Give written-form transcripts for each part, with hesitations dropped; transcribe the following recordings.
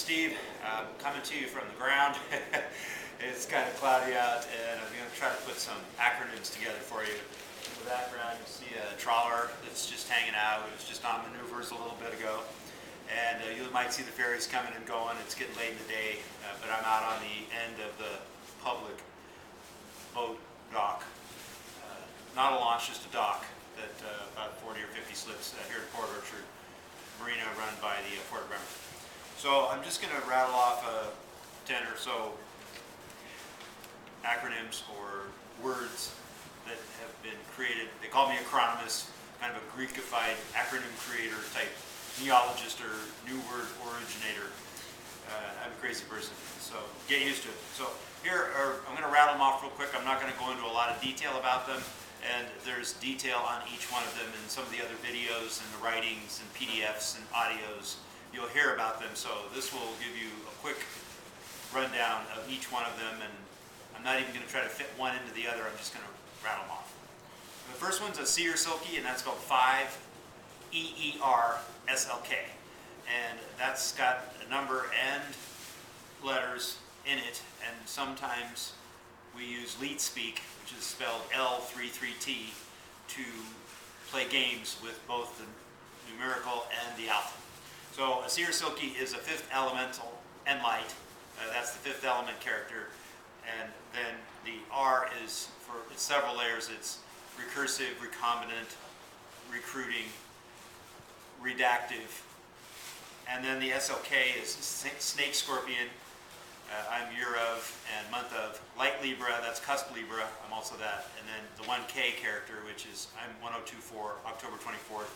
Steve. Coming to you from the ground. It's kind of cloudy out, and I'm going to try to put some acronyms together for you. In the background, you see a trawler that's just hanging out. It was just on maneuvers a little bit ago. And you might see the ferries coming and going. It's getting late in the day, but I'm out on the end of the public boat dock. Not a launch, just a dock that about 40 or 50 slips here at Port Orchard Marina, run by the Port of Bremen. So I'm just going to rattle off 10 or so acronyms or words that have been created. They call me Acronyms, kind of a Greekified acronym creator type neologist or new word originator. I'm a crazy person, so get used to it. So I'm going to rattle them off real quick. I'm not going to go into a lot of detail about them, and there's detail on each one of them in some of the other videos and the writings and PDFs and audios. You'll hear about them, so this will give you a quick rundown of each one of them, and I'm not even going to try to fit one into the other. I'm just going to rattle them off. The first one's a Seer Silky, and that's spelled 5 EERSLK, and that's got a number and letters in it, and sometimes we use leet speak, which is spelled L33T, to play games with both the numerical and the alpha. So a Seer Silky is a 5th elemental and light. That's the 5th element character. And then the R is for it's several layers. It's recursive, recombinant, recruiting, redactive. And then the SLK is Snake Scorpion. I'm year of and month of. Light Libra, that's cusp Libra. I'm also that. And then the 1K character, which is I'm 1024, October 24th,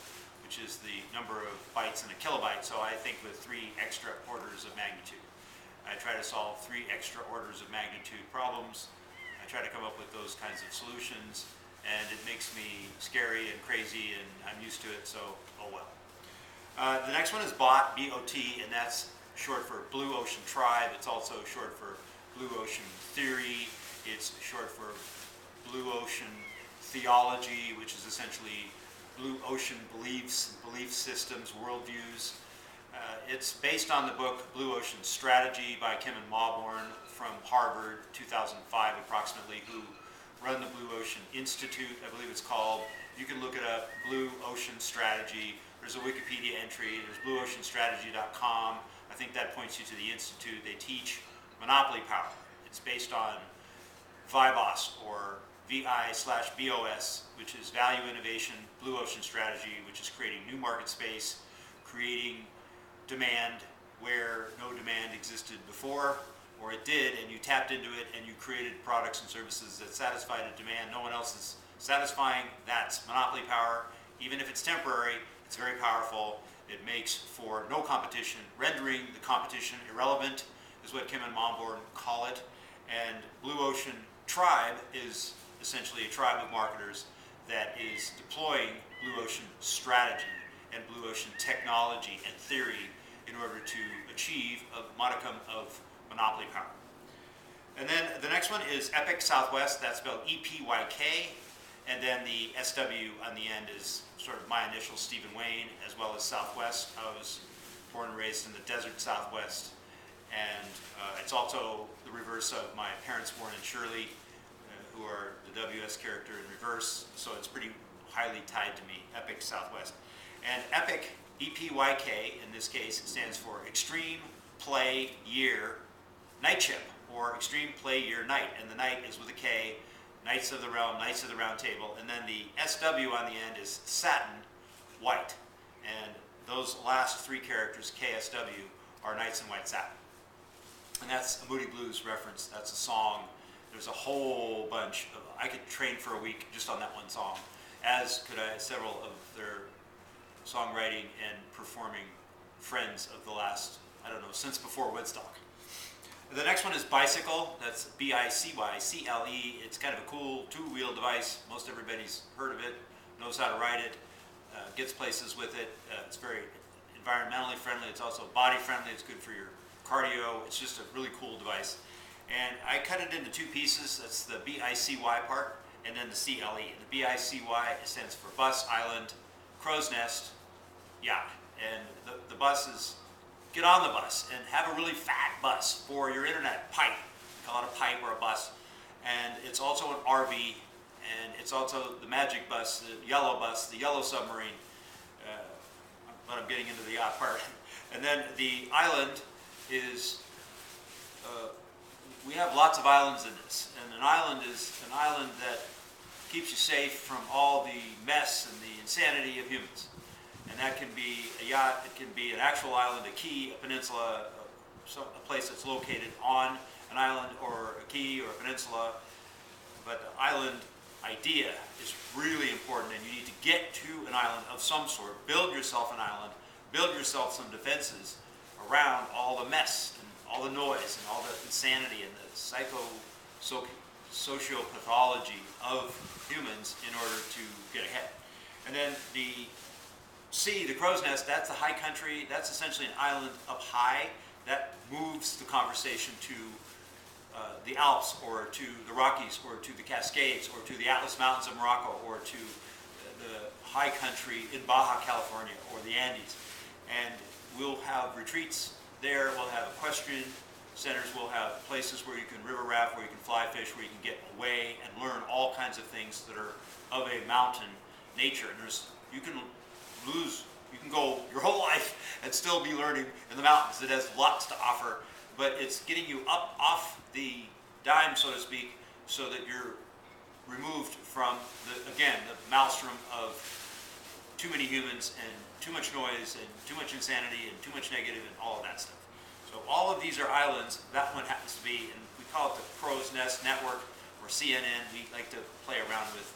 which is the number of bytes in a kilobyte. So I think with 3 extra orders of magnitude. I try to solve 3 extra orders of magnitude problems. I try to come up with those kinds of solutions, and it makes me scary and crazy, and I'm used to it, so oh well. The next one is BOT, B-O-T, and that's short for Blue Ocean Tribe. It's also short for Blue Ocean Theory. It's short for Blue Ocean Theology, which is essentially Blue Ocean beliefs, belief systems, worldviews. It's based on the book Blue Ocean Strategy by Kim and Mawborn from Harvard, 2005 approximately, who run the Blue Ocean Institute, I believe it's called. You can look it up, Blue Ocean Strategy. There's a Wikipedia entry. There's blueoceanstrategy.com. I think that points you to the Institute. They teach monopoly power. It's based on VIBOS, or VI/BOS, which is Value Innovation, Blue Ocean Strategy, which is creating new market space, creating demand where no demand existed before, or it did, and you tapped into it and you created products and services that satisfied a demand no one else is satisfying. That's monopoly power. Even if it's temporary, it's very powerful. It makes for no competition. Rendering the competition irrelevant is what Kim and Mawborn call it. And Blue Ocean Tribe is essentially a tribe of marketers that is deploying Blue Ocean strategy and Blue Ocean technology and theory in order to achieve a modicum of monopoly power. And then the next one is Epic Southwest. That's spelled E-P-Y-K. And then the SW on the end is sort of my initial, Stephen Wayne, as well as Southwest. I was born and raised in the desert Southwest. And it's also the reverse of my parents born in Shirley, who are the WS character in reverse. So it's pretty highly tied to me, Epic Southwest. And Epic, E-P-Y-K, in this case, stands for Extreme Play Year Night Ship, or Extreme Play Year Night. And the night is with a K, Knights of the Realm, Knights of the Round Table. And then the SW on the end is Satin White. And those last 3 characters, KSW, are Knights in White Satin. And that's a Moody Blues reference. That's a song. There's a whole bunch of, I could train for a week just on that one song, as could I several of their songwriting and performing friends of the last, I don't know, since before Woodstock. The next one is Bicycle. That's B-I-C-Y-C-L-E. It's kind of a cool 2-wheel device. Most everybody's heard of it, knows how to ride it, gets places with it. It's very environmentally friendly. It's also body friendly. It's good for your cardio. It's just a really cool device. And I cut it into 2 pieces. That's the B-I-C-Y part, and then the C-L-E. The B-I-C-Y stands for Bus, Island, Crow's Nest, Yacht. And the bus is get on the bus and have a really fat bus for your internet pipe. Call it a pipe or a bus. And it's also an RV, and it's also the magic bus, the yellow submarine. But I'm getting into the yacht part. And then the island is, we have lots of islands in this. And an island is an island that keeps you safe from all the mess and the insanity of humans. And that can be a yacht, it can be an actual island, a key, a peninsula, a place that's located on an island or a key or a peninsula. But the island idea is really important, and you need to get to an island of some sort, build yourself an island, build yourself some defenses around all the mess and all the noise and all the insanity and the sociopathology of humans in order to get ahead. And then the sea, the crow's nest, that's the high country. That's essentially an island up high that moves the conversation to the Alps, or to the Rockies, or to the Cascades, or to the Atlas Mountains of Morocco, or to the high country in Baja California, or the Andes. And we'll have retreats there, we'll have equestrian centers, we'll have places where you can river raft, where you can fly fish, where you can get away and learn all kinds of things that are of a mountain nature. And you can go your whole life and still be learning in the mountains. It has lots to offer, but it's getting you up off the dime, so to speak, so that you're removed from the maelstrom of too many humans and too much noise and too much insanity and too much negative and all of that stuff. So all of these are islands. That one happens to be, and we call it the Crow's Nest Network, or CNN. We like to play around with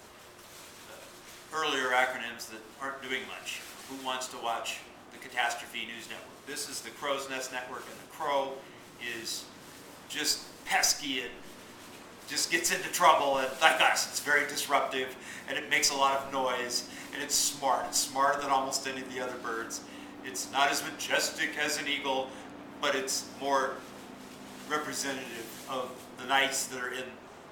earlier acronyms that aren't doing much. Who wants to watch the Catastrophe News Network? This is the Crow's Nest Network, and the crow is just pesky and just gets into trouble, and like us, it's very disruptive, and it makes a lot of noise, and it's smart. It's smarter than almost any of the other birds. It's not as majestic as an eagle, but it's more representative of the knights that are in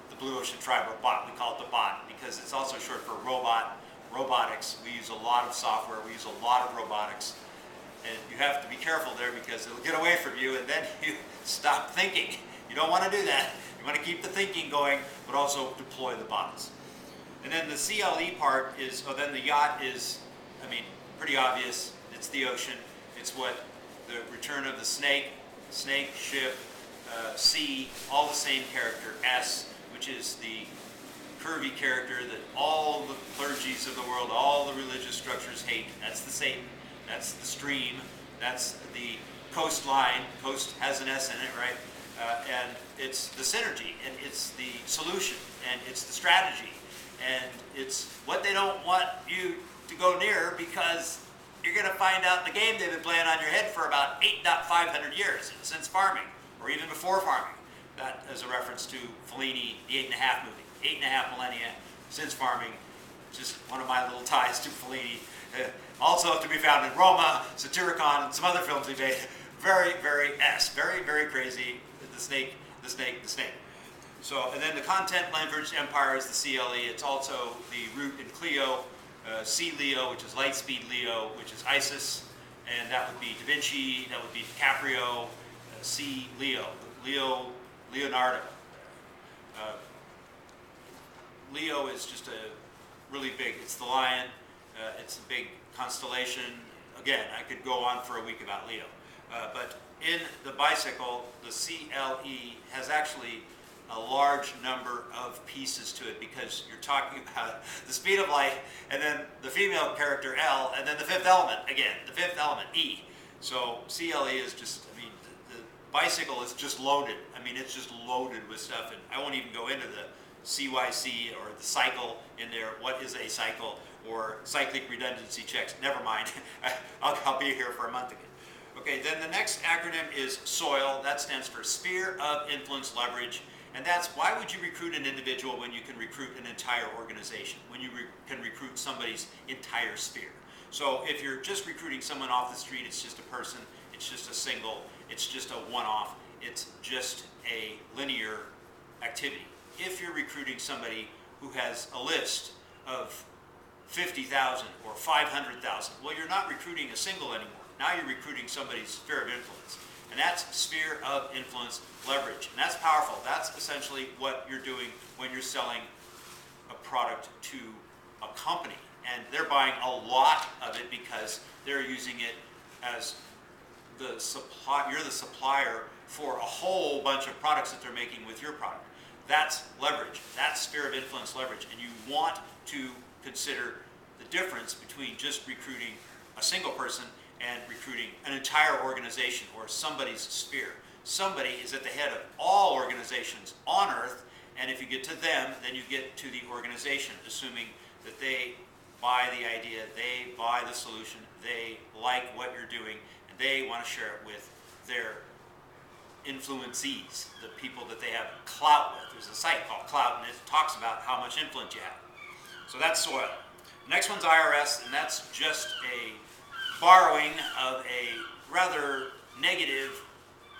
the blue ocean tribe, or bot. We call it the bot because it's also short for robot, robotics. We use a lot of software, we use a lot of robotics, and you have to be careful there because it'll get away from you and then you stop thinking. You don't want to do that. You want to keep the thinking going, but also deploy the bots. And then the CLE part is, then the yacht is, pretty obvious. It's the ocean. It's what the return of the snake, ship, C, all the same character, S, which is the curvy character that all the clergies of the world, all the religious structures hate. That's the Satan. That's the stream. That's the coastline. Coast has an S in it, right? And it's the synergy, and it's the solution, and it's the strategy, and it's what they don't want you to go near, because you're going to find out in the game they've been playing on your head for about 8,500 years since farming, or even before farming. That is a reference to Fellini, the 8.5 movie. 8.5 millennia since farming. Just one of my little ties to Fellini. Also to be found in Roma, Satyricon, and some other films he made. Very, very very crazy. The snake. So, and then the content language empire is the CLE. It's also the root in Clio, C Leo, which is Lightspeed Leo, which is Isis, and that would be Da Vinci, that would be DiCaprio, C Leo, Leonardo. Leo is just a really big, it's the lion, it's a big constellation. Again, I could go on for a week about Leo. But in the bicycle, the CLE has actually a large number of pieces to it, because you're talking about the speed of light, and then the female character L, and then the fifth element again, the fifth element E. So CLE is just, the bicycle is just loaded. It's just loaded with stuff, and I won't even go into the CYC or the cycle in there. What is a cycle, or cyclic redundancy checks? Never mind. I'll be here for a month again. Okay, then the next acronym is SOIL. That stands for Sphere of Influence Leverage. And that's, why would you recruit an individual when you can recruit an entire organization, when you can recruit somebody's entire sphere? So if you're just recruiting someone off the street, it's just a person, it's just a single, it's just a one-off, it's just a linear activity. If you're recruiting somebody who has a list of 50,000 or 500,000, well, you're not recruiting a single anymore. Now you're recruiting somebody's sphere of influence. And that's sphere of influence leverage. And that's powerful. That's essentially what you're doing when you're selling a product to a company. And they're buying a lot of it because they're using it as the supply. You're the supplier for a whole bunch of products that they're making with your product. That's leverage. That's sphere of influence leverage. And you want to consider the difference between just recruiting a single person and recruiting an entire organization or somebody's sphere. Somebody is at the head of all organizations on Earth, and if you get to them, then you get to the organization, assuming that they buy the idea, they buy the solution, they like what you're doing, and they want to share it with their influencees, the people that they have clout with. There's a site called Clout, and it talks about how much influence you have. So that's soil. The next one's IRS, and that's just a borrowing of a rather negative,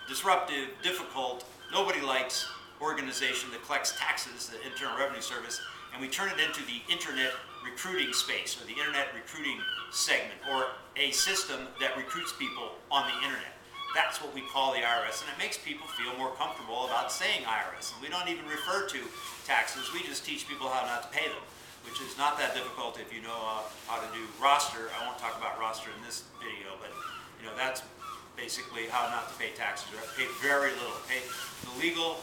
disruptive, difficult, nobody likes organization that collects taxes, the Internal Revenue Service, and we turn it into the internet recruiting space, or the internet recruiting segment, or a system that recruits people on the internet. That's what we call the IRS, and it makes people feel more comfortable about saying IRS. And we don't even refer to taxes, we just teach people how not to pay them, which is not that difficult if you know how to do roster. I won't talk about roster in this video, but that's basically how not to pay taxes, or pay very little. Pay the legal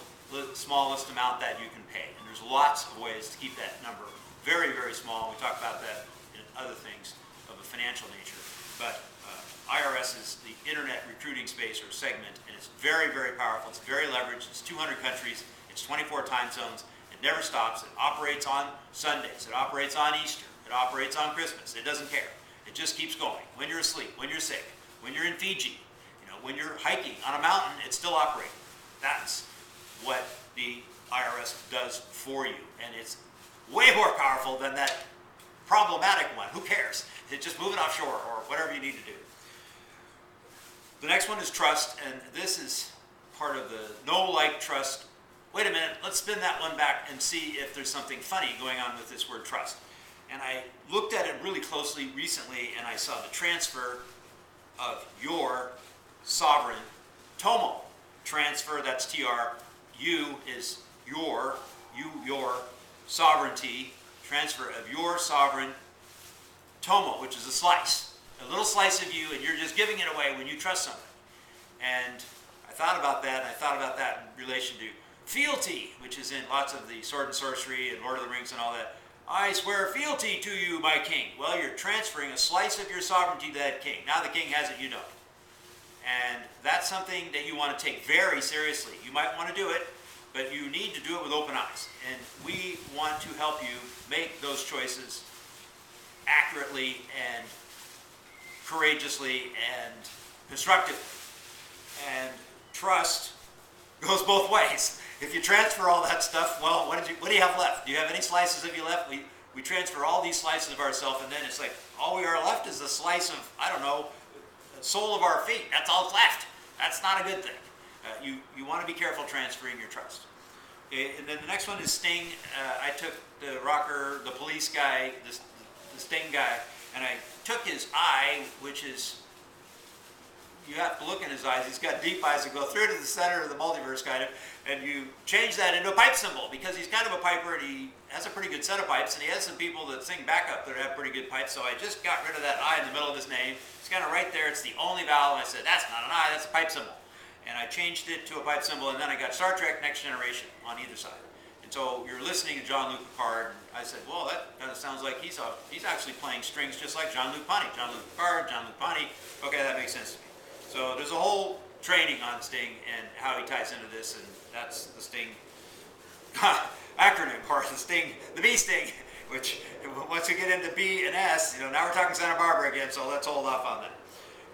smallest amount that you can pay. And there's lots of ways to keep that number very, very small. We talk about that in other things of a financial nature. But IRS is the internet recruiting space or segment, and it's very, very powerful. It's very leveraged. It's 200 countries. It's 24 time zones. It never stops. It operates on Sundays. It operates on Easter. It operates on Christmas. It doesn't care. It just keeps going. When you're asleep, when you're sick, when you're in Fiji, when you're hiking on a mountain, it's still operating. That's what the IRS does for you. And it's way more powerful than that problematic one. Who cares? Just move it offshore or whatever you need to do. The next one is trust, and this is part of the know, like, trust. Wait a minute, let's spin that one back and see if there's something funny going on with this word trust. And I looked at it really closely recently, and I saw the transfer of your sovereign tomo. Transfer, that's TR. You is your sovereignty. Transfer of your sovereign tomo, which is a slice. A little slice of you, and you're just giving it away when you trust somebody. And I thought about that, and I thought about that in relation to fealty, which is in lots of the sword and sorcery and Lord of the Rings and all that. I swear fealty to you, my king. Well, you're transferring a slice of your sovereignty to that king. Now the king has it, you don't. And that's something that you want to take very seriously. You might want to do it, but you need to do it with open eyes. And we want to help you make those choices accurately and courageously and constructively. And trust goes both ways. If you transfer all that stuff, well, what do you have left? Do you have any slices of you left? We transfer all these slices of ourselves, and then it's like all we are left is a slice of, I don't know, the sole of our feet. That's all that's left. That's not a good thing. You want to be careful transferring your trust. And then the next one is Sting. I took the rocker, the police guy, the Sting guy, and I took his eye, which is, you have to look in his eyes. He's got deep eyes that go through to the center of the multiverse, kind of, and you change that into a pipe symbol because he's kind of a piper and he has a pretty good set of pipes, and he has some people that sing backup that have pretty good pipes. So I just got rid of that I in the middle of his name. It's kind of right there. It's the only vowel. And I said, that's not an I, that's a pipe symbol. And I changed it to a pipe symbol, and then I got Star Trek Next Generation on either side. And so you're listening to Jean-Luc Picard, and I said, well, that kind of sounds like he's actually playing strings just like Jean-Luc Ponty. Jean-Luc Picard, Jean-Luc Ponty. Okay, that makes sense to me. So there's a whole training on Sting and how he ties into this, and that's the Sting acronym part, the Sting, the B Sting, which once we get into B and S, now we're talking Santa Barbara again, so let's hold off on that.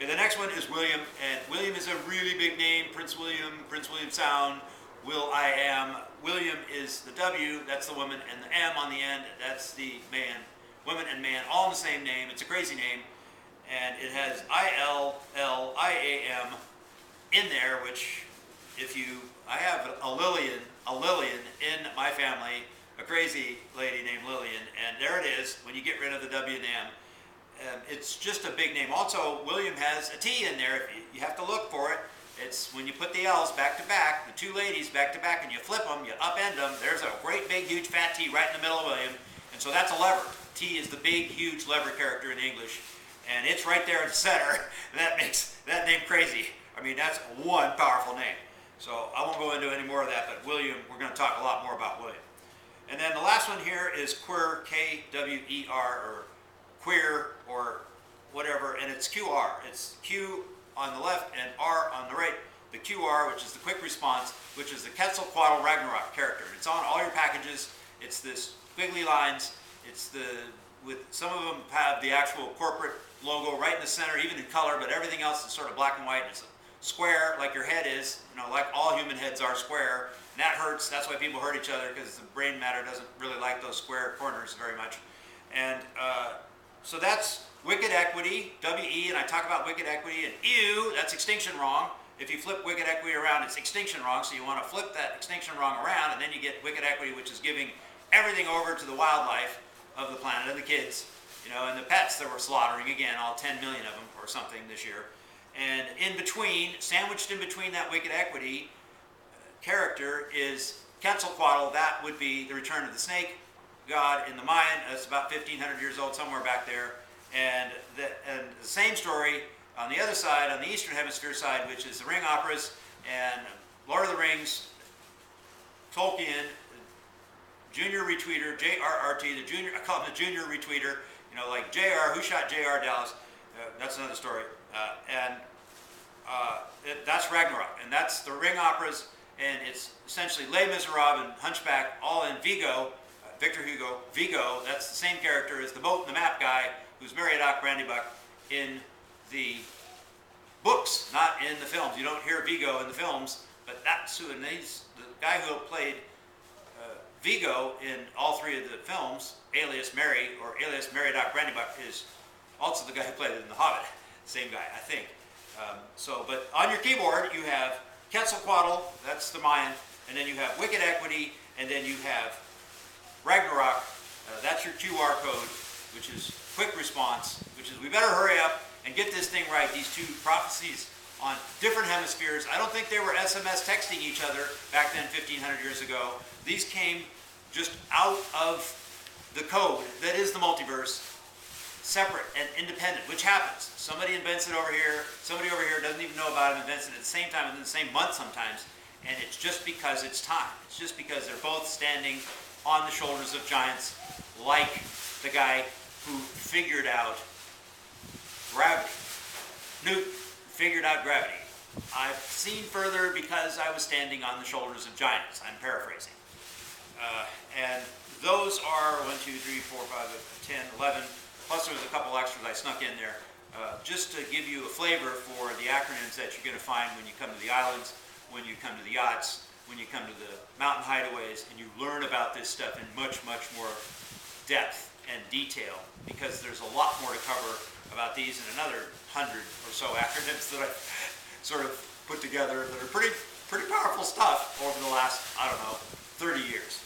And the next one is William, and William is a really big name. Prince William Sound, Will.I.am. William is the W, that's the woman, and the M on the end, that's the man. Woman and man, all in the same name. It's a crazy name. And it has I-L-L-I-A-M in there, which I have a Lillian in my family, a crazy lady named Lillian, and there it is when you get rid of the W and M. It's just a big name. Also, William has a T in there. You have to look for it. It's when you put the L's back to back, the two ladies back to back, and you flip them, you upend them. There's a great big huge fat T right in the middle of William, and so that's a lever. T is the big huge lever character in English, and it's right there in the center. That makes that name crazy. I mean, that's one powerful name. So I won't go into any more of that, but William, we're going to talk a lot more about William. And then the last one here is Queer, K-W-E-R, or queer, or whatever, and it's QR. It's Q on the left and R on the right. The QR, which is the quick response, which is the Quetzalcoatl Ragnarok character. It's on all your packages. It's this squiggly lines. It's with some of them have the actual corporate logo right in the center, even in color, but everything else is sort of black and white. It's a square, like your head is, like all human heads are square. And that hurts. That's why people hurt each other, because the brain matter doesn't really like those square corners very much. And so that's wicked equity, W-E, and I talk about wicked equity, and ew, that's extinction wrong. If you flip wicked equity around, it's extinction wrong, so you want to flip that extinction wrong around, and then you get wicked equity, which is giving everything over to the wildlife of the planet and the kids, and the pets that we're slaughtering, again, all 10 million of them or something this year. And in between, sandwiched in between that wicked equity character is Quetzalcoatl. That would be the return of the snake god in the Mayan. That's about 1,500 years old, somewhere back there. And the same story on the other side, on the Eastern Hemisphere side, which is the Ring operas and Lord of the Rings, Tolkien, junior retweeter, JRRT, the junior, I call him the junior retweeter, like JR, who shot JR Dallas? That's another story. That's Ragnarok, and that's the Ring operas, and it's essentially Les Miserables and Hunchback, all in Vigo, Victor Hugo. Vigo, that's the same character as the boat and the map guy, who's Meriadoc Brandybuck in the books, not in the films. You don't hear Vigo in the films, but that's who, and he's the guy who played Vigo in all three of the films, alias Mary, or alias Meriadoc Brandybuck, is also the guy who played it in The Hobbit. Same guy, I think. But on your keyboard, you have Quetzalcoatl, that's the Mayan, and then you have wicked equity, and then you have Ragnarok, that's your QR code, which is quick response, which is we better hurry up and get this thing right. These two prophecies on different hemispheres. I don't think they were SMS texting each other back then 1,500 years ago. These came just out of the code that is the multiverse, separate and independent, which happens. Somebody invents it over here, somebody over here doesn't even know about it, invents it at the same time, in the same month sometimes, and it's just because it's time. It's just because they're both standing on the shoulders of giants, like the guy who figured out gravity. Newton figured out gravity. I've seen further because I was standing on the shoulders of giants. I'm paraphrasing. And those are 1, 2, 3, 4, 5, 10, 11, plus there was a couple extras I snuck in there, just to give you a flavor for the acronyms that you're going to find when you come to the islands, when you come to the yachts, when you come to the mountain hideaways, and you learn about this stuff in much, much more depth and detail, because there's a lot more to cover about these and another 100 or so acronyms that I've sort of put together that are pretty powerful stuff over the last, 30 years.